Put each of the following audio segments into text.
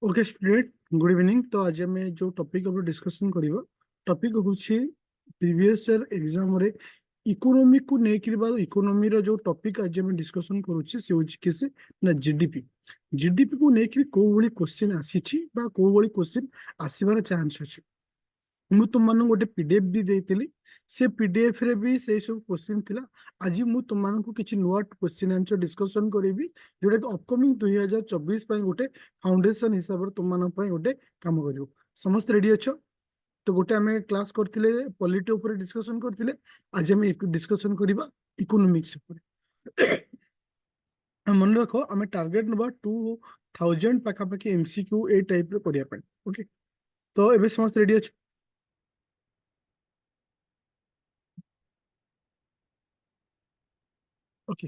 Okay student, good evening. तो आज आम जो टॉपिक उपर डिस्कशन करिबा टॉपिक होछि प्रीवियस ईयर एग्जाम रे इकोनॉमी को नेकिर बा इकोनॉमी रो जो टॉपिक आज आम डिस्कशन करूछि से होछि किसे ना जीडीपी। जीडीपी को नेकिर को बड़ी क्वेश्चन आसीछि बा को बड़ी क्वेश्चन आसीबार चांस अछि। ମୁଁ ତୁମମାନଙ୍କୁ ଗୋଟେ ପିଡିଏଫ ବି ଦେଇଥିଲି। ସେ ପିଡିଏଫ ରେ ବି ସେଇ ସବୁ କ୍ୱେଶ୍ଚିନ୍ ଥିଲା। ଆଜି ମୁଁ ତୁମମାନଙ୍କୁ କିଛି ନୂଆ କ୍ୱେଶ୍ଚିନ୍ ଆନ୍ସର ଡିସ୍କସନ କରିବି, ଯୋଉଟା କି ଅପକମିଂ 2024 ପାଇଁ ଗୋଟେ ଫାଉଣ୍ଡେସନ ହିସାବରେ ତୁମମାନଙ୍କ ପାଇଁ ଗୋଟେ କାମ କରିବ। ସମସ୍ତେ ରେଡି ଅଛ? ତ ଗୋଟେ ଆମେ କ୍ଲାସ କରିଥିଲେ ପଲିଟି ଉପରେ ଡିସ୍କସନ କରିଥିଲେ, ଆଜି ଆମେ ଡିସ୍କସନ କରିବା ଇକୋନୋମିକ୍ସ ଉପରେ। ମନେ ରଖ, ଆମେ ଟାର୍ଗେଟ ନବା 2000 ପାଖାପାଖି ଏମସିକ୍ୟୁ ଏଇ ଟାଇପରେ କରିବା ପାଇଁ। ଓକେ, ତ ଏବେ ସମସ୍ତେ ରେଡି ଅଛ? ओके,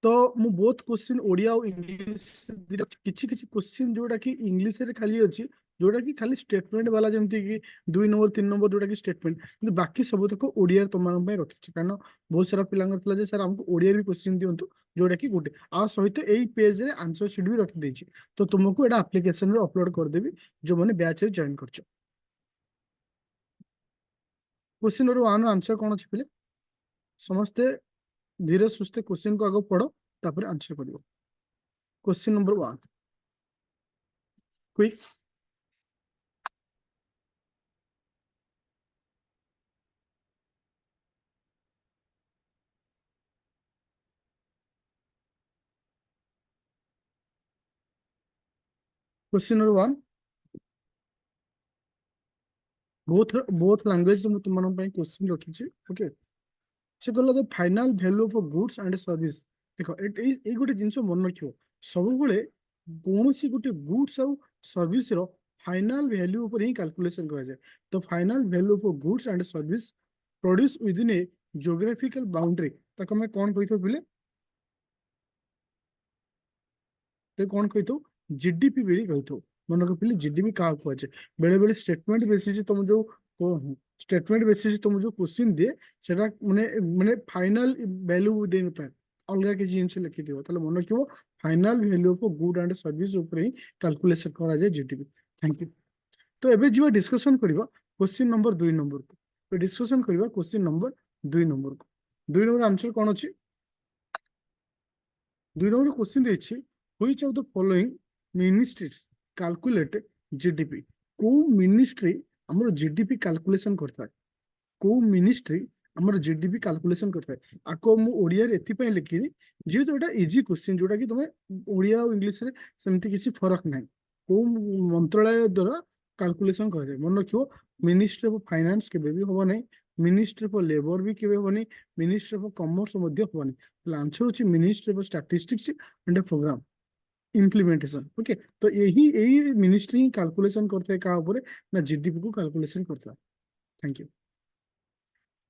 तो मु बहुत क्वेश्चन ओडिया और इंग्लिश किछि किछि क्वेश्चन जोड़ा कि इंग्लिश रे खाली अछि, जोड़ा कि खाली स्टेटमेंट वाला जेमति कि 2 नंबर 3 नंबर जोड़ा कि स्टेटमेंट, किंतु बाकी सब तक ओडिया तुम पे रखिछि। कारण बहुत सारा पिलांगर थिला जे सर हमको ओडिया भी क्वेश्चन दियंतु, जोड़ा कि गोटे आ सहित एई पेज रे आंसर शीट भी रखि देछि। तो तुमको एटा एप्लीकेशन रे अपलोड कर देबी जो माने बैच रे जॉइन करछ। क्वेश्चन नंबर 1 आंसर कोन अछि पिले? समस्ते धीरे सुस्ते क्वेश्चन को आगो पढ़ो, तापर आंसर करियो। Question number 1 quick. Question number 1 both language में तुम क्वेश्चन रखी। ओके, से कहला the final value of goods and service. देखो ए गोटे जिनस मन रखियो, सब बेले कौन सी गोटे गुड्स और सर्विस रो फाइनल वैल्यू ऊपर ही कैलकुलेशन करा जाए। तो final value of goods and service produce with in A geographical boundary ताको मैं कौन कहितो बिले? ते कौन कहितो? जीडीपी बेली कहितो। मन रख पिले जीडीपी का को আছে बेले बेले स्टेटमेंट बेसिस तुम जो स्टेटमेंट बेसिस तुम जो क्वेश्चन दिए सेटा माने माने फाइनल वैल्यू दे नता अलग के जिंस लिखि दियो। ताले मन रखियो final value of good and service ऊपर ही कैलकुलेशन करा जाए जीडीपी। Thank you. तो एबे जीवा डिस्कशन करबा क्वेश्चन नंबर 2 नंबर को। तो डिस्कशन करबा क्वेश्चन नंबर 2 नंबर को। 2 नंबर आंसर कोन अछि? 2 नंबर क्वेश्चन देछि which of the following ministries calculate GDP. को मिनिस्ट्री हमर जीडीपी कैलकुलेशन करता है? को मिनिस्ट्री हमर जीडीपी कैलकुलेशन करता है? आको मु ओडिया रे एथि पय लिखिनी जेहेतु एटा इजी क्वेश्चन, जोटा कि तुमे ओडिया और इंग्लिश रे सेमति किसी फरक नाही। को मंत्रालय द्वारा कैलकुलेशन कर जाए मन रखियो। मिनिस्ट्री ऑफ फाइनेंस के भी होबो नहीं, मिनिस्ट्री ऑफ लेबर भी केबे होबो नहीं, मिनिस्ट्री ऑफ कॉमर्स मध्य होबो नहीं। आंसर होची ministry of statistics and programme implementation. Okay, तो यही मिनिस्ट्री कैलकुलेशन करते हैं का ऊपर ना जीडीपी को कैलकुलेशन करता है। Thank you.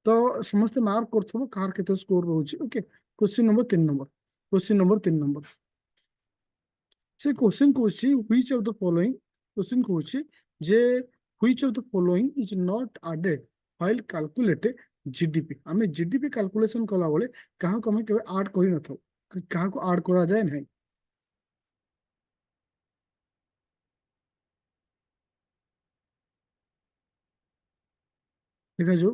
तो समस्त मार्क करथबो कार केते स्कोर रहउची। Okay, question number 3 number. Question number 3 number से क्वेश्चन कोची which of the following. Question कोची जे which of the following is not added while calculate GDP. हमें जीडीपी कैलकुलेशन कला बेले कहा को हमें केबे ऐड करि नथौ, कहा को ऐड करा जाए नहीं। देखा जो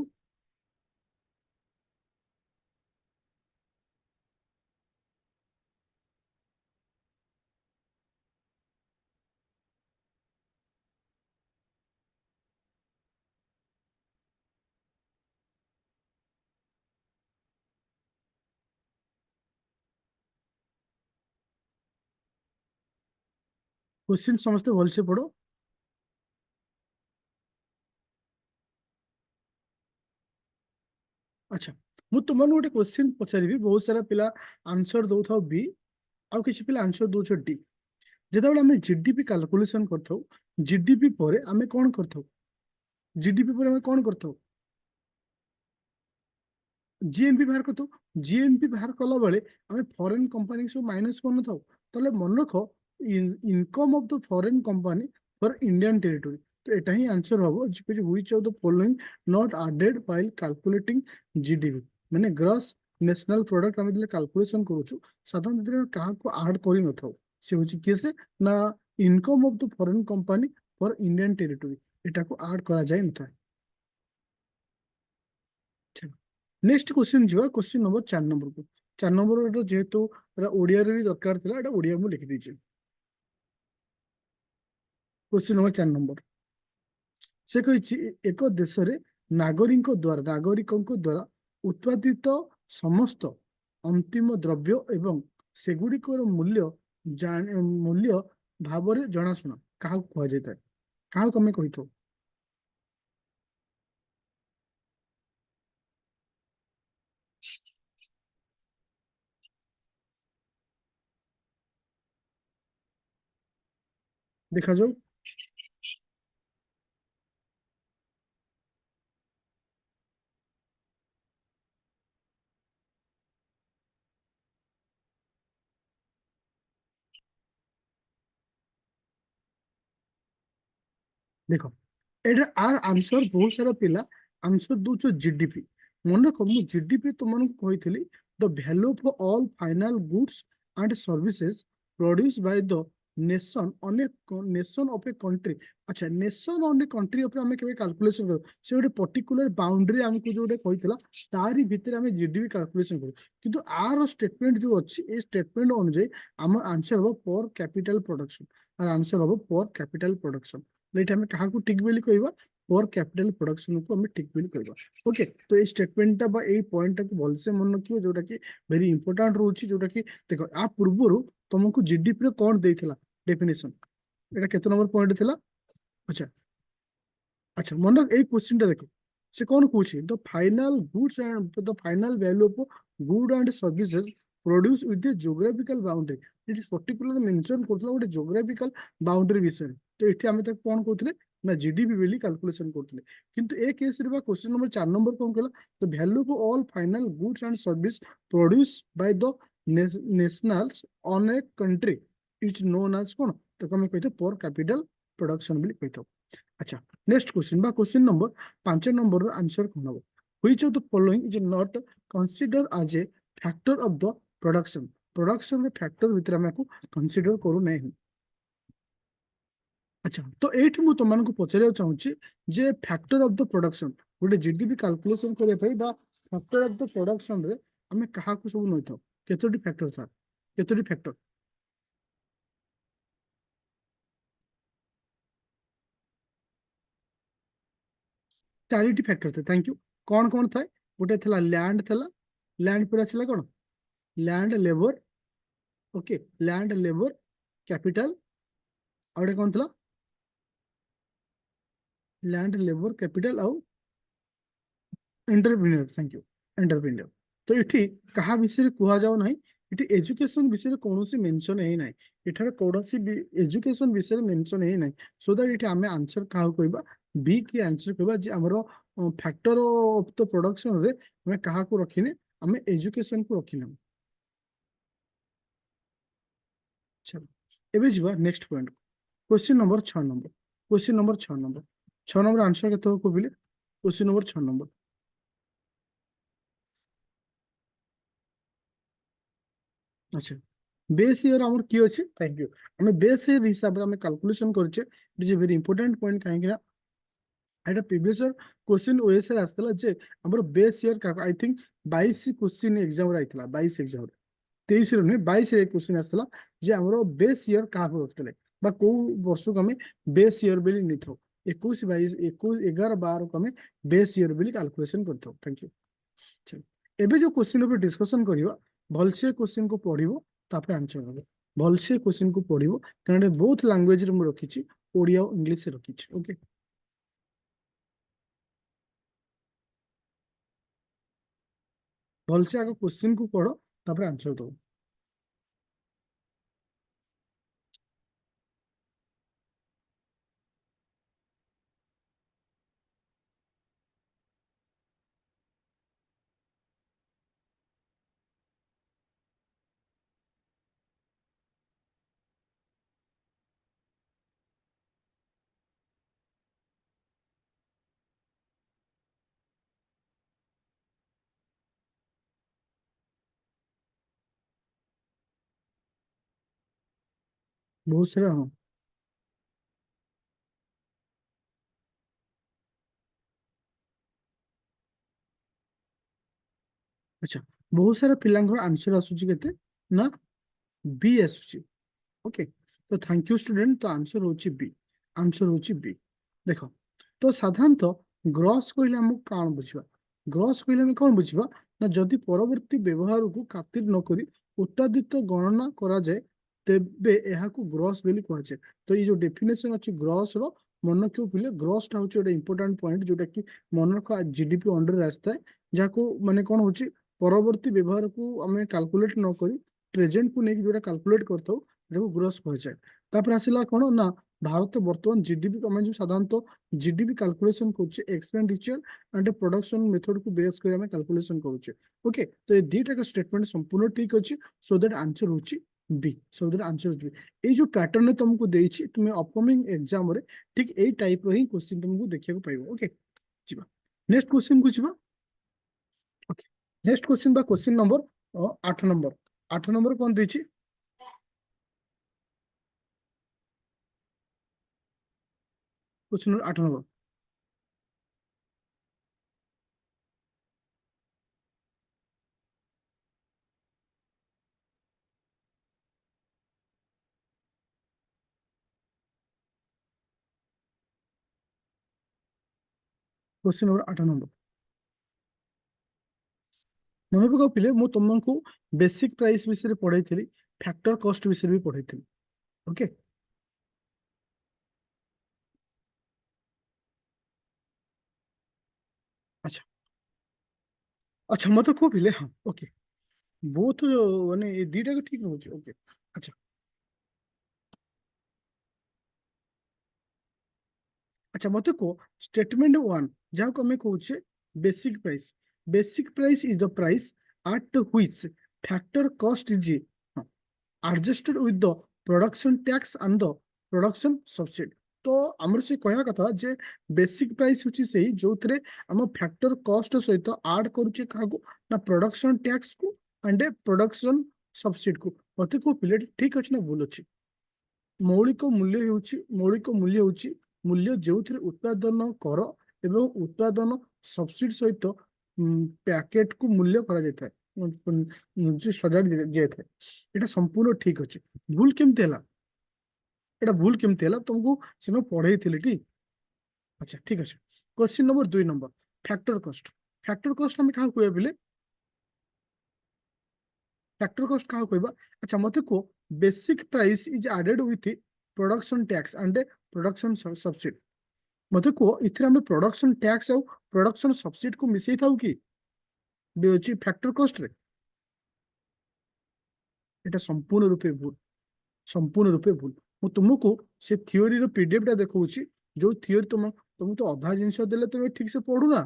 क्वेश्चन समझते भल से पढ़ो। अच्छा, मु तुमन गोटे क्वेश्चन पचारिबी। बहुत सारा पिला आंसर दउथाउ बी, आउ किछि पिला आंसर दउछ डी। जेतेबेले हमें जीडीपी कैलकुलेशन करथाउ, जीडीपी परे हमें कोन करथाउ? जीडीपी पर हमें कोन करथाउ? जीएनपी बाहर करथाउ। जीएनपी बाहर कला बेले हमें फॉरेन कंपनी सब माइनस करन थाउ। तले मन रखो income of the foreign company for Indian territory. तो एटा ही आंसर हबो which of the following not added while calculating GDP. माने ग्रॉस नेशनल प्रोडक्ट हम दिले कैलकुलेशन करूछु, साधारण कहा को ऐड करि न थाउ। से होची केसे ना income of the foreign company for Indian territory ଏଟାକୁ ଆଡ୍ କରାଯାଇ ନଥାଏ। ନେକ୍ସଟ କ୍ୱେଶ୍ଚନ ଯିବା କ୍ୱେଶ୍ଚନ ନମ୍ବର 4 ନମ୍ବରକୁ। 4 ନମ୍ବର ଏଟା ଯେହେତୁ ଏଟା ଓଡ଼ିଆରେ ବି ଦରକାର ଥିଲା ଏଟା ଓଡ଼ିଆ ମୁଁ ଲେଖିଦେଇଛି। କ୍ୱେଶ୍ଚନ ନମ୍ବର 4 ନମ୍ବର ସେ କହିଛି ଏକ ଦେଶରେ ନାଗରିକଙ୍କ ଦ୍ୱାରା ଉତ୍ପାଦିତ ସମସ୍ତ ଅନ୍ତିମ ଦ୍ରବ୍ୟ ଏବଂ ସେଗୁଡ଼ିକର ମୂଲ୍ୟ ଭାବରେ ଜଣାଶୁଣା କାହାକୁ କୁହାଯାଇଥାଏ? କାହାକୁ ଆମେ କହିଥାଉ? ଦେଖାଯାଉ। ଦେଖ ଏଇଟା ଆର ଆନ୍ସର ବହୁତ ସାରା ପିଲା ଆନ୍ସର ଦଉଛ ଜିଡିପି। ମନେ ରଖ ମୁଁ ଜିଡିପି ତୁମମାନଙ୍କୁ କହିଥିଲି the value of all final goods and services produce by the nation of a country. ଆଚ୍ଛା ନେସନ ଅଫ ଏ କଣ୍ଟ୍ରି ଉପରେ ଆମେ କେବେ କାଲକୁଲେସନ କରୁ ସେ ଗୋଟେ ପର୍ଟିକୁଲାର ବାଉଣ୍ଡ୍ରି ଆମକୁ ଯୋଉଟା କହିଥିଲା ତାରି ଭିତରେ ଆମେ ଜିଡିପି କାଲକୁଲେସନ କରୁ। କିନ୍ତୁ ଆର ଷ୍ଟେଟମେଣ୍ଟ ଯୋଉ ଅଛି ଏ ଷ୍ଟେଟମେଣ୍ଟ ଅନୁଯାୟୀ ଆମର ଆନ୍ସର ହବ ପର କ୍ୟାପିଟାଲ ପ୍ରଡକ୍ସନ। আর ଆନ୍ସର ହବ ପର କ୍ୟାପିଟାଲ ପ୍ରଡକ୍ସନ। ଏଇଟା ଆମେ କାହାକୁ ଠିକ ବୋଲି କହିବା? ପର କ୍ୟାପିଟାଲ ପ୍ରଡକ୍ସନକୁ ଆମେ ଠିକ ବୋଲି କହିବା। ଓକେ ତ ଏଇ ଷ୍ଟେଟମେଣ୍ଟଟା ବା ଏଇ ପଏଣ୍ଟଟାକୁ ଭଲସେ ମନେ ରଖିବ ଯୋଉଟା କି ଭେରି ଇମ୍ପୋର୍ଟାଣ୍ଟ ରହୁଛି। ଯୋଉଟା କି ଦେଖ ଆ ପୂର୍ବରୁ ତମକୁ ଜିଡିପି ରେ କଣ ଦେଇଥିଲା ଡେଫିନେସନ? ଏଇଟା କେତେ ନମ୍ବର ପଏଣ୍ଟ ଥିଲା? ଆଚ୍ଛା ଆଚ୍ଛା ମନେ ଏଇ କ୍ୱେଶ୍ଚିନ୍ ଟା ଦେଖ ସେ କଣ କହୁଛି the final value of good and services produce with a geographical boundary. ଏଠି ପର୍ଟିକୁଲାର ମେନସନ କରୁଥିଲା ଗୋଟେ ଜୋଗ୍ରାଫିକାଲ ବାଉଣ୍ଡରୀ ବିଷୟରେ। ତ ଏଠି ଆମେ ତାକୁ କଣ କହୁଥିଲେ ନା ଜିଡିପି ବୋଲି କାଲକୁଲେସନ କରୁଥିଲେ। କିନ୍ତୁ ଏ କେସରେ ବା କ୍ୱେଶ୍ଚିନ୍ ନମ୍ବର 4 ନମ୍ବର କଣ କହିଲା? The value of all final goods and service produce by the nationals on a country is known as କଣ? ତାକୁ ଆମେ କହିଥାଉ ପର କ୍ୟାପିଟାଲ ପ୍ରଡକ୍ସନ ବୋଲି କହିଥାଉ। আচ্ছা নেক্সট কোশ্চিন বা কোশ্চিন নম্বর 5 নম্বরের আনসার কোন হব? Which of the following is not consider as a factor of the production. Production factor ভিতরে আমি কনসিডর করু নাই। আচ্ছা তো এইଠି ମୁଁ ତମାନଙ୍କୁ ପଚାରିବାକୁ ଚାହୁଁଛି ଯେ ଫ୍ୟାକ୍ଟର ଅଫ ଦ ପ୍ରଡକ୍ସନ ଗୋଟେ ଜିଡିପି କାଲକୁଲେସନ କରିବା ପାଇଁ ବା ଫ୍ୟାକ୍ଟର ଅଫ ଦ ପ୍ରଡକ୍ସନ ରେ ଆମେ କାହାକୁ ସବୁ ନେଇଥାଉ? କେତୋଟି ଫ୍ୟାକ୍ଟର ଥାଏ? କେତୋଟି ଫ୍ୟାକ୍ଟର? 4ଟି ଫ୍ୟାକ୍ଟର ଥାଏ। Thank you. କଣ କଣ ଥାଏ? ଗୋଟେ ଥିଲା ଲ୍ୟାଣ୍ଡ ଥିଲା। ଲ୍ୟାଣ୍ଡ ପରେ ଆସିଲା କଣ? Land labour. Okay land labour capital. ଆଉ ଗୋଟେ କଣ ଥିଲା? ଲ୍ୟାଣ୍ଡ ଲେବର କ୍ୟାପିଟାଲ ଆଉ ଏଣ୍ଟରପ୍ରିନିୟର। Thank you entrepreneur. ତ ଏଠି କାହା ବିଷୟରେ କୁହାଯାଉ ନାହିଁ। ଏଠି ଏଜୁକେସନ ବିଷୟରେ କୌଣସି ମେନସନ ହେଇନାହିଁ। ଏଠାରେ କୌଣସି ଏଜୁକେସନ ବିଷୟରେ ମେନସନ ହେଇନାହିଁ। ସୋ ଦ୍ୟାଟ ଏଠି ଆମେ ଆନ୍ସର କାହାକୁ କହିବା? ବି କି ଆନ୍ସର କହିବା ଯେ ଆମର ଫ୍ୟାକ୍ଟର ଅଫ ଦ ପ୍ରଡକ୍ସନ ରେ ଆମେ କାହାକୁ ରଖିନେ? ଆମେ ଏଜୁକେସନ କୁ ରଖିନେ। ଚାଲ ଏବେ ଯିବା next point question number 6 number. Question number 6 number. 6 number answer केते हो कहले? Question number 6 number. अच्छा बेस ईयर हमर की अछि? Thank you. हमें बेस ईयर हिसाब रे हमें कैलकुलेशन करछे। It is a very important point काहे कि ना एटा प्रीवियस ईयर क्वेश्चन ओएस रे आस्तला जे हमर बेस ईयर का आई थिंक 22 क्वेश्चन एग्जाम रे आइतला। 22 एग्जाम रे 23 रे नहीं 22 रे क्वेश्चन आस्तला जे हमर बेस ईयर का रखतले बा को वर्ष को हमें बेस ईयर बेली निथो 21 22 21 11 12 को हमें बेस ईयर बेली कैलकुलेशन करथो। Thank you. चलो एबे जो क्वेश्चन ऊपर डिस्कशन करिवा भलसे क्वेश्चन को पढ़िबो तापर आंसर हबो। भलसे क्वेश्चन को पढ़िबो कारण बहुत लैंग्वेज रे मु रखिछि ओडिया और इंग्लिश रे रखिछि। ओके भलसे आगे क्वेश्चन को पढ़ो तापर आंसर दो। बहुत सारा हाँ अच्छा बहुत सारा पिलांगर आंसर आसुची केते ना बी आसुची ओके तो थैंक यू स्टूडेंट तो आंसर होची बी आंसर होची बी देखो तो साधारणतः ग्रॉस कहले हमको कान बुझिबा ग्रॉस कहले हम कौन बुझिबा ना जदि परवर्ती व्यवहार को खातिर न करी उत्पादित गणना करा जाए तेबे एहाकू ग्रॉस बेली कहा जाए तो ये जो डेफिनेशन अछि ग्रॉस रो मन क्यों पिले ग्रॉस टा होची एटा इंपोर्टेंट पॉइंट जोटा कि मन का जीडीपी अंडर आस्ता है जाको माने कौन होची परवर्ती व्यवहार को हमें कैलकुलेट न करी प्रेजेंट को नेकी जोटा कैलकुलेट करथौ एटाको ग्रॉस कहा जाए तापर आसिला कोन ना भारत वर्तमान जीडीपी कमे जो साधारणतः जीडीपी कैलकुलेशन करछे एक्सपेंडिचर एंड प्रोडक्शन मेथड को बेस कर हमें कैलकुलेशन करछे ओके तो ये दुईटा का स्टेटमेंट संपूर्ण ठीक अछि सो दैट आंसर होची B so that answer B A जो पैटर्न तुमको देछि तुम अपकमिंग एग्जाम रे ठीक ए टाइप रो ही क्वेश्चन तुमको देखिया को पाइबो ओके जिबा नेक्स्ट क्वेश्चन को जिबा ओके नेक्स्ट क्वेश्चन बा क्वेश्चन नंबर 8 नंबर 8 नंबर कोन देछि question number 8 number question number 8 number मन पकाओ पिले मु तुमको बेसिक प्राइस विषय पढ़ाई थी फैक्टर कॉस्ट विषय भी पढ़ाई थी ओके अच्छा अच्छा मत को पिले हाँ ओके बोथ माने ये दीटा को ठीक होची ओके अच्छा अच्छा मत को स्टेटमेंट 1 जहाँ को हमें कहूचे basic price is the price at which factor cost is adjusted with the production tax and the production subsidy तो आमर से कहया कथा जे बेसिक प्राइस होची सेही जोथरे हम फैक्टर कॉस्ट सहित ऐड करूचे कागो ना प्रोडक्शन टैक्स को एंड प्रोडक्शन सब्सिडी को मते को पिले ठीक अछि ना भूल अछि मौलिक मूल्य होची मूल्य जोथरे उत्पादन कर एवं उत्पादन सब्सिडी सहित पैकेट को मूल्य करा जाय जो सजा जाय एटा संपूर्ण ठीक अछि भूल केमते हला एटा भूल केमते हला तुमको सिनो पढ़ाई थिले टी अच्छा ठीक अछि question number 2 number factor cost हम कहा कहबे बिले फैक्टर कॉस्ट कहा कहबा अच्छा मते को basic price is added with production tax and production subsidy मते को इथरे हम प्रोडक्शन टैक्स और प्रोडक्शन सब्सिडी को मिसई थाउ की बेची फैक्टर कॉस्ट रे एटा संपूर्ण रूपे भूल मु तुमको से थियोरी रो पीडीएफ टा देखौची जो थियोरी तुमको तो अधा जिंस देले तुम ठीक से पढ़ू ना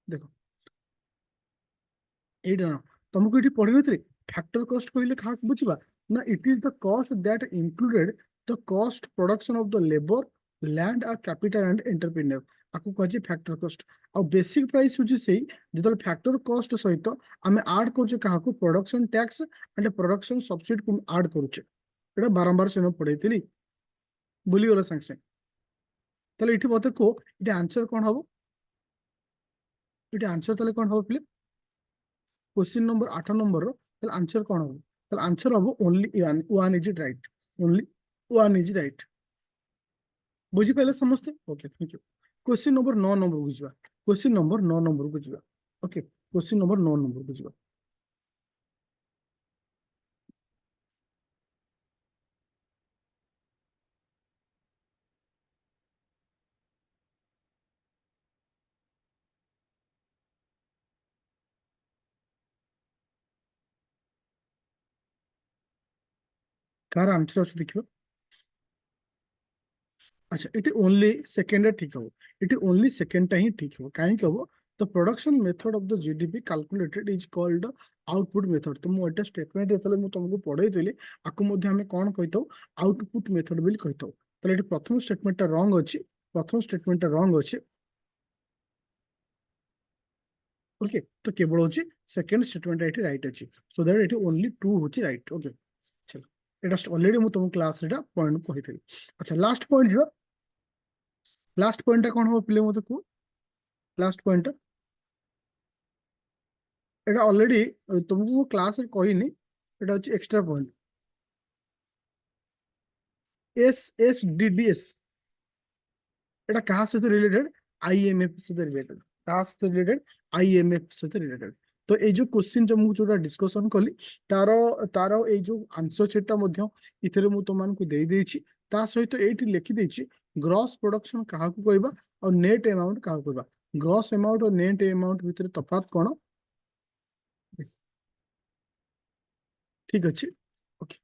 देखो एटा ना तुमको इठी पढ़ी नथि फैक्टर कॉस्ट कहले खा बुझिबा ना it is the cost that included the cost production of the labour land आ कैपिटल एंड एंटरप्रेन्योर आपको कह फैक्टर कॉस्ट और बेसिक प्राइस होची सेही जेतल फैक्टर कॉस्ट सहित आमे ऐड करछे काहाको production tax and production subsidy को ऐड करछे एटा बारंबार से पढ़ेइली भूलीगला साଙ୍ଗे साଙ୍ଗे ताहले इठी मते को इटा आंसर कोन हबो इटा आंसर ताहले कोन हबो प्लीज क्वेश्चन नंबर 8 नंबर रो ताहले आंसर कोन हबो ताहले आंसर हबो only one is right only one is right बुझी पाइले समस्ते okay thank you question number 9 number बुझिबा क्वेश्चन नंबर 9 नंबर बुझिबा ओके क्वेश्चन नंबर 9 नंबर बुझिबा कार आंसर अछि देखियो अच्छा इट ओनली सेकंड ठीक हो इट ओनली सेकंड ही ठीक हो काहे के हो the production method of the GDP calculated is called output method तो मु एटा स्टेटमेंट देतले मु तुमको पढाई देली आकु मध्ये हमें कोन कहितो आउटपुट मेथड बिल कहितो तले एटी प्रथम स्टेटमेंट रॉन्ग अछि प्रथम स्टेटमेंट रॉन्ग अछि ओके तो केवल होची सेकंड स्टेटमेंट एटी राइट अछि सो दैट एटी ओनली टू होची राइट ओके चलो एटा ऑलरेडी मु तुम क्लास रे पॉइंट कहितली अच्छा लास्ट पॉइंट जो लास्ट पॉइंट कौन हो पिले मते को लास्ट पॉइंट এটা অলরেডি तुमको ମୁଁ କ୍ଲାସରେ କହିନି, এটা হচ্ছে এক্সট্রা পয়েন্ট। SSDDS এটা কাହା ସହିତ ରିଲେଟେଡ୍? IMF ସହିତ ରିଲେଟେଡ୍। କାହା ସହିତ ରିଲେଟେଡ୍? IMF ସହିତ ରିଲେଟେଡ୍। ତ ଏଇ ଯୋଉ କୋଶ୍ଚିନ୍ ମୁଁ ଯୋଉଟା ଡିସ୍କସନ କଲି, ତାର ତାର ଏଇ ଯୋଉ ଆନ୍ସର ସେଟଟା ମଧ୍ୟ ଏଥିରେ ମୁଁ ତମମାନଙ୍କୁ ଦେଇଦେଇଛି। ତା ସହିତ ଏଇଠି ଲେଖିଦେଇଛି ଗ୍ରସ୍ ପ୍ରୋଡକ୍ସନ କାହାକୁ କହିବା ଆଉ ନେଟ୍ ଆମାଉଣ୍ଟ କାହାକୁ କହିବା। ଗ୍ରସ୍ ଆମାଉଣ୍ଟ ଆଉ ନେଟ୍ ଆମାଉଣ୍ଟ ଭିତରେ ତଫାତ୍ କଣ? ଠିକ ଅଛି, ଓକେ।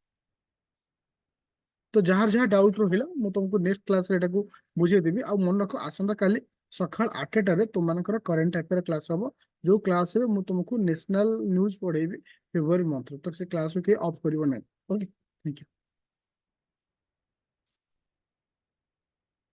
ତ ଯାହାର ଯାହା ଡାଉଟ୍ ରହିଲା ମୁଁ ତମକୁ ନେକ୍ସଟ କ୍ଲାସରେ ଏଟାକୁ ବୁଝେଇଦେବି। ଆଉ ମନେ ରଖ, ଆସନ୍ତା କାଲି ସକାଳ 8ଟାରେ ତୁମମାନଙ୍କର କରେଣ୍ଟ ଆଫେୟାର କ୍ଲାସ ହବ, ଯୋଉ କ୍ଲାସରେ ମୁଁ ତୁମକୁ ନ୍ୟାସନାଲ ନ୍ୟୁଜ ପଢେଇବି ଫେବୃଆରୀ ମନ୍ଥରେ। ତ ସେ କ୍ଲାସକୁ କେହି ଅଫ୍ କରିବ ନାହିଁ। Okay, thank you.